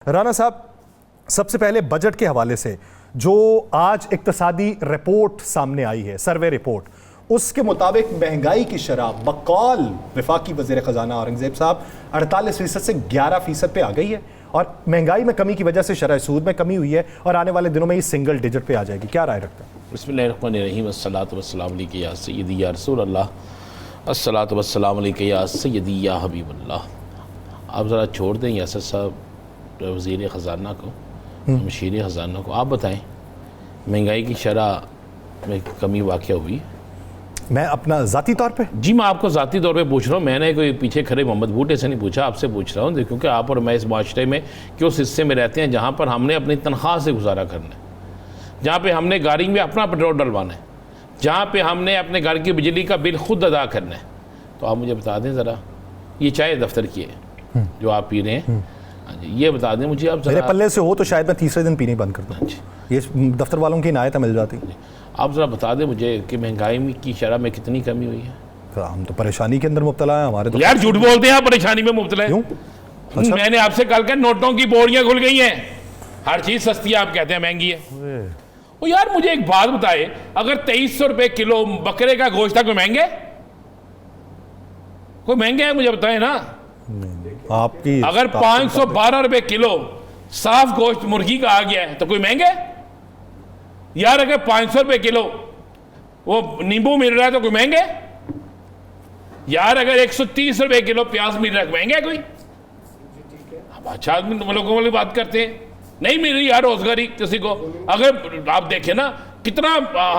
राना साहब, सबसे पहले बजट के हवाले से जो आज इक्तिसादी रिपोर्ट सामने आई है, सर्वे रिपोर्ट, उसके मुताबिक महंगाई की शरह बकौल वफाकी वज़ीर ख़जाना औरंगज़ेब साहब 48% से 11% पे आ गई है और महंगाई में कमी की वजह से शरह सूद में कमी हुई है और आने वाले दिनों में ये सिंगल डिजिट पे आ जाएगी। क्या राय रखते हैं? बिस्मिल्लाहिर्रहमानिर्रहीम, अस्सलातु वस्सलामु अलैका या सय्यदी या रसूल अल्लाह, अस्सलातु वस्सलामु अलैका या सय्यदी या हबीबल्लाह। आप ज़रा छोड़ दें यासर साहब वज़ीर ख़जाना को, मशीर ख़जाना को, आप बताएं महंगाई की शरह में कमी वाक़या हुई? मैं अपना ज़ाती तौर पे जी मैं आपको ज़ाती तौर पे पूछ रहा हूँ, मैंने कोई पीछे खड़े मोहम्मद बूटे से नहीं पूछा, आपसे पूछ रहा हूँ क्योंकि आप और मैं इस माशरे में क्यों हिस्से में रहते हैं जहाँ पर हमने अपनी तनख्वाह से गुजारा करना है, जहाँ पे हमने गाड़ी में अपना पेट्रोल डलवाना है, जहाँ पे हमने अपने घर की बिजली का बिल खुद अदा करना है। तो आप मुझे बता दें ज़रा, ये चाय दफ्तर की है जो आप पी रहे हैं, ये बता दें मुझे आप। मेरे पल्ले से हो तो शायद मैं तीसरे दिन पीने बंद कर दूँ, ये दफ्तर वालों की इनायत मिल जाती। आप ज़रा बता दें मुझे कि महंगाई की शरह में कितनी कमी हुई है? तो हम तो परेशानी के अंदर मुब्तला है हमारे तो। यार झूठ बोलते हैं आप, परेशानी में मुब्तला है। अच्छा? मैंने आपसे कल के नोटों की बोरियां खुल गई हैं, हर चीज़ सस्ती है, आप कहते हैं महंगी है। वो यार मुझे एक बात बताए, अगर 2300 रुपये किलो बकरे का गोश्त था, कोई महंगे? कोई महंगे है मुझे बताए ना। आपकी अगर 512 रुपये किलो साफ गोश्त मुर्गी का आ गया है तो कोई महंगे? यार अगर 500 रुपये किलो वो नींबू मिल रहा है तो कोई महंगे? यार अगर 130 रुपये किलो प्याज मिल रहा है महंगे कोई? अब अच्छा आदमी लोगों वाली बात करते हैं, नहीं मिल रही यार रोजगारी किसी को। अगर आप देखें ना कितना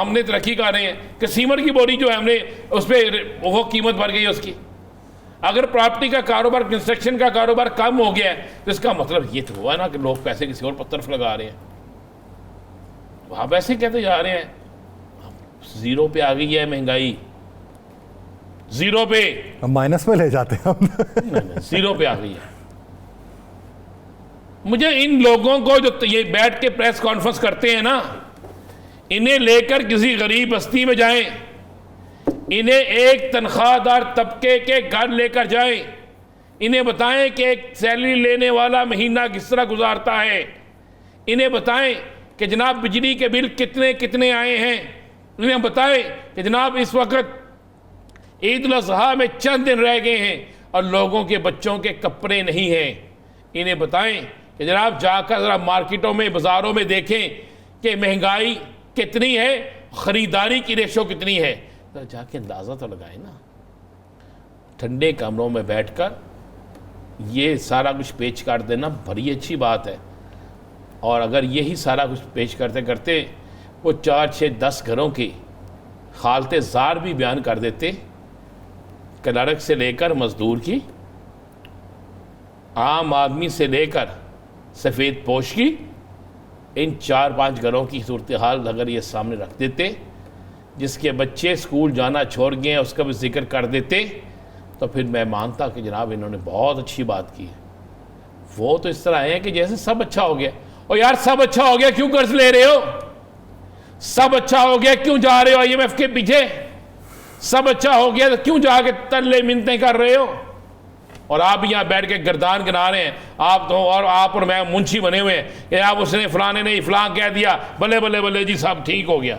हमने तरक्की कर रहे हैं कि सीमेंट की बोरी जो है हमने उस पर वो कीमत बढ़ गई है उसकी। अगर प्रॉपर्टी का कारोबार, कंस्ट्रक्शन का कारोबार कम हो गया है तो इसका मतलब ये तो हुआ ना कि लोग पैसे किसी और पर तरफ लगा रहे हैं। आप ऐसे कहते जा रहे हैं जीरो पे आ गई है महंगाई, जीरो पे, हम माइनस में ले जाते हैं हम। जीरो पे आ गई है। मुझे इन लोगों को जो ये बैठ के प्रेस कॉन्फ्रेंस करते हैं ना, इन्हें लेकर किसी गरीब बस्ती में जाएं, इन्हें एक तनख्वाहदार तबके के घर लेकर जाएं, इन्हें बताएं कि एक सैलरी लेने वाला महीना किस तरह गुजारता है, इन्हें बताएं कि जनाब बिजली के बिल कितने कितने आए हैं, इन्हें बताएं कि जनाब इस वक्त ईद उल अज़हा में चंद दिन रह गए हैं और लोगों के बच्चों के कपड़े नहीं हैं। इन्हें बताएं कि जनाब जाकर ज़रा मार्केटों में, बाज़ारों में देखें कि महंगाई कितनी है, ख़रीदारी की रेशो कितनी है, तो जाके अंदाज़ा तो लगाए ना। ठंडे कमरों में बैठकर ये सारा कुछ पेश कर देना बड़ी अच्छी बात है, और अगर यही सारा कुछ पेश करते करते वो 4, 6, 10 घरों की हालत ज़ार भी बयान कर देते, क्लर्क से लेकर मज़दूर की, आम आदमी से लेकर सफ़ेद पोश की, इन 4-5 घरों की सूरत हाल अगर ये सामने रख देते, जिसके बच्चे स्कूल जाना छोड़ गए हैं उसका भी जिक्र कर देते, तो फिर मैं मानता कि जनाब इन्होंने बहुत अच्छी बात की है। वो तो इस तरह है कि जैसे सब अच्छा हो गया। और यार सब अच्छा हो गया क्यों कर्ज ले रहे हो? सब अच्छा हो गया क्यों जा रहे हो IMF के पीछे? सब अच्छा हो गया तो क्यों जाके तल्ले मिन्नतें कर रहे हो? और आप यहाँ बैठ के गर्दान गिना रहे हैं, आप तो, और आप और मैं मुंशी बने हुए हैं कि आप उसने फलाने ने फलां कह दिया, बल्ले बल्ले बल्ले जी साहब ठीक हो गया।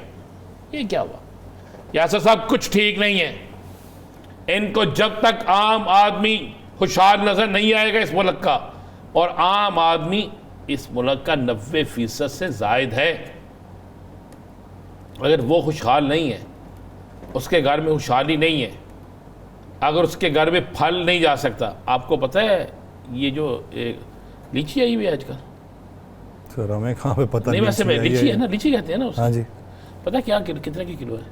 ये क्या हुआ? यासर साहब कुछ ठीक नहीं है। इनको जब तक आम आदमी खुशहाल नजर नहीं आएगा इस मुल्क का, और आम आदमी इस मुल्क का 90% से जायद है, अगर वो खुशहाल नहीं है, उसके घर में खुशहाली नहीं है, अगर उसके घर में फल नहीं जा सकता। आपको पता है ये जो लीची आई हुई है आजकल, सर हमें कहाँ पे पता नहीं, वैसे लीची है ना, लीची कहते हैं ना उसको। हाँ जी। पता क्या कितने की किलो है?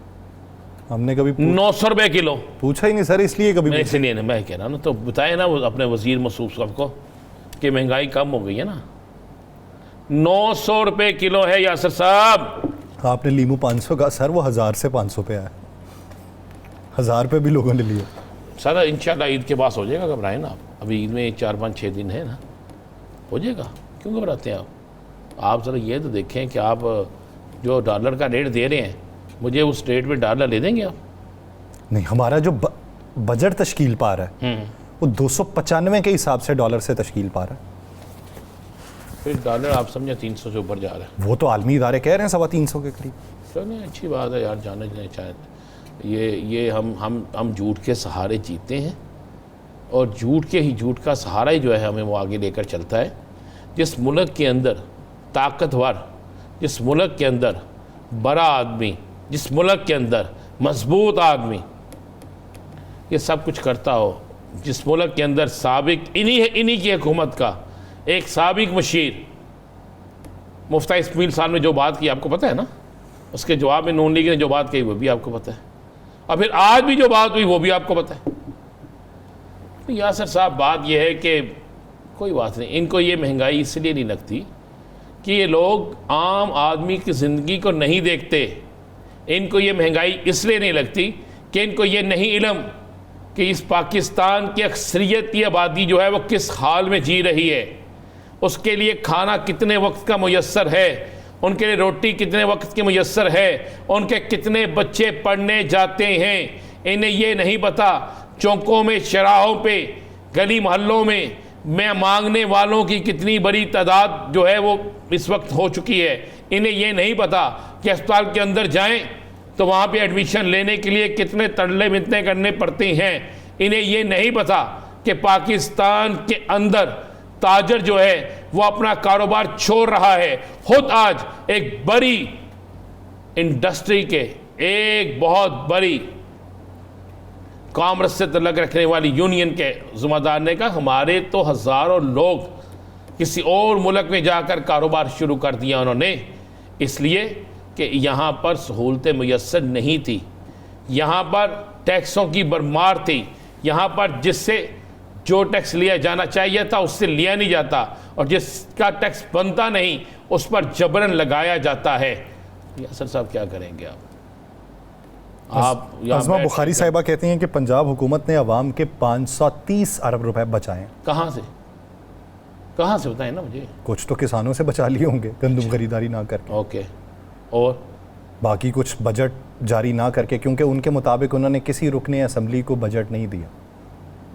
हमने कभी 900 रुपये किलो। पूछा ही नहीं सर, इसलिए कभी मैं इसलिए नहीं, मैं कह रहा हूँ ना, तो बताए ना वो अपने वजीर मसूफ साहब को कि महंगाई कम हो गई है ना। 900 रुपये किलो है यासर साहब। आपने लीमू 500 का, सर वो 1000 से 500 पे आया, 1000 पे भी लोगों ने लिए। सर इंशाल्लाह ईद के पास हो जाएगा, घबराएं ना आप, अभी ईद में 4-5-6 दिन है ना, हो जाएगा, क्यों घबराते हैं आप? आप ज़रा ये तो देखें कि आप जो डॉलर का रेट दे रहे हैं, मुझे उस रेट में डॉलर ले देंगे आप? नहीं, हमारा जो बजट तश्कील पा रहा है वो 295 के हिसाब से डॉलर से तश्कील पा रहा है। फिर डॉलर आप समझे 300 से ऊपर जा रहा है। वो तो आलमी इदारे कह रहे हैं 350 के करीब। चलो अच्छी बात है यार, जाने नहीं चाहते। ये हम झूठ के सहारे जीते हैं, और झूठ का सहारा ही जो है हमें वो आगे लेकर चलता है। जिस मुल्क के अंदर ताकतवर, जिस मुल्क के अंदर बड़ा आदमी, जिस मुल्क के अंदर मजबूत आदमी ये सब कुछ करता हो, जिस मुल्क के अंदर साबिक इन्हीं की हुकूमत का एक साबिक मशीर मुफ्ती इस्माइल साहब ने जो बात की आपको पता है ना, उसके जवाब में नून लीग ने जो बात कही वो भी आपको पता है, और फिर आज भी जो बात हुई वो भी आपको पता है। तो यासर साहब बात यह है कि कोई बात नहीं, इनको ये महंगाई इसलिए नहीं लगती कि ये लोग आम आदमी की ज़िंदगी को नहीं देखते। इनको ये महंगाई इसलिए नहीं लगती कि इनको ये नहीं इल्म कि इस पाकिस्तान की अक्सरियत की आबादी जो है वो किस हाल में जी रही है, उसके लिए खाना कितने वक्त का मुयस्सर है, उनके लिए रोटी कितने वक्त की मुयस्सर है, उनके कितने बच्चे पढ़ने जाते हैं। इन्हें ये नहीं पता चौकों में, शराहों पे, गली मोहल्लों में मैं मांगने वालों की कितनी बड़ी तादाद जो है वो इस वक्त हो चुकी है। इन्हें ये नहीं पता कि अस्पताल के अंदर जाएं तो वहाँ पे एडमिशन लेने के लिए कितने तरले मिन्नतें करने पड़ते हैं। इन्हें ये नहीं पता कि पाकिस्तान के अंदर ताजर जो है वो अपना कारोबार छोड़ रहा है। खुद आज एक बड़ी इंडस्ट्री के, एक बहुत बड़ी कॉमर्स से तल्लुक़ रखने वाली यूनियन के ज़िम्मेदार ने कहा हमारे तो हज़ारों लोग किसी और मुल्क में जाकर कारोबार शुरू कर दिया उन्होंने, इसलिए कि यहाँ पर सहूलतें मुयस्सर नहीं थी, यहाँ पर टैक्सों की भरमार थी, यहाँ पर जिससे जो टैक्स लिया जाना चाहिए था उससे लिया नहीं जाता, और जिसका टैक्स बनता नहीं उस पर जबरन लगाया जाता है। यासर साहब क्या करेंगे आप अज़मा बुखारी साहिबा कहती हैं कि पंजाब हुकूमत ने अवाम के 530 अरब रुपए बचाए। कहाँ से बताएं ना मुझे। कुछ तो किसानों से बचा लिए होंगे गंदम खरीदारी ना करके। ओके, और बाकी कुछ बजट जारी ना करके, क्योंकि उनके मुताबिक उन्होंने किसी रुकने असम्बली को बजट नहीं दिया।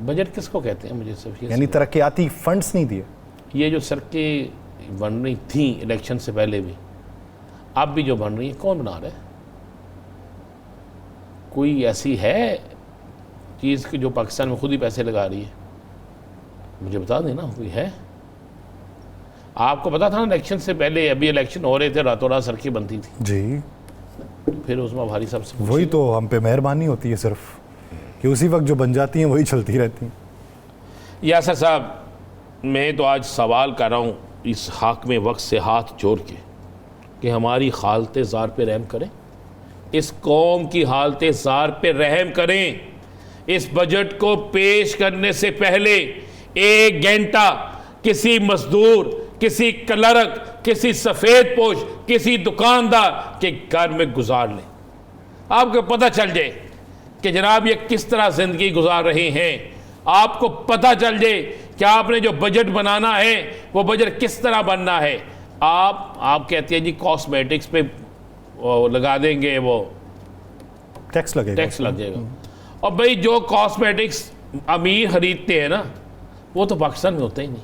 बजट किसको कहते हैं मुझे सिर्फ यानी तरक्याती फंड्स नहीं दिए। ये जो सड़कें बन रही थी इलेक्शन से पहले भी, अब भी जो बन रही है, कौन बना रहा है? कोई ऐसी है चीज़ कि जो पाकिस्तान में खुद ही पैसे लगा रही है? मुझे बता देना, कोई है? आपको पता था ना इलेक्शन से पहले, अभी इलेक्शन हो रहे थे, रातों रात सड़कें बनती थी जी। फिर उस्मा भारी साहब से वही तो हम पे मेहरबानी होती है सिर्फ कि उसी वक्त जो बन जाती हैं वही चलती रहती हैं। यासर साहब, मैं तो आज सवाल कर रहा हूँ इस हाकिम वक्त से हाथ जोड़ के कि हमारी हालत ज़ार पे रहम करें, इस कौम की हालत ज़ार पे रहम करें। इस बजट को पेश करने से पहले 1 घंटा किसी मजदूर, किसी क्लर्क, किसी सफ़ेद पोश, किसी दुकानदार के घर में गुजार लें। आपको पता चल जाए कि जनाब ये किस तरह ज़िंदगी गुजार रहे हैं। आपको पता चल जाए कि आपने जो बजट बनाना है वो बजट किस तरह बनना है। आप कहते हैं जी कॉस्मेटिक्स पे लगा देंगे, वो टैक्स लग जाएगा। और भाई जो कॉस्मेटिक्स अमीर खरीदते हैं ना, वो तो पाकिस्तान में होता ही नहीं।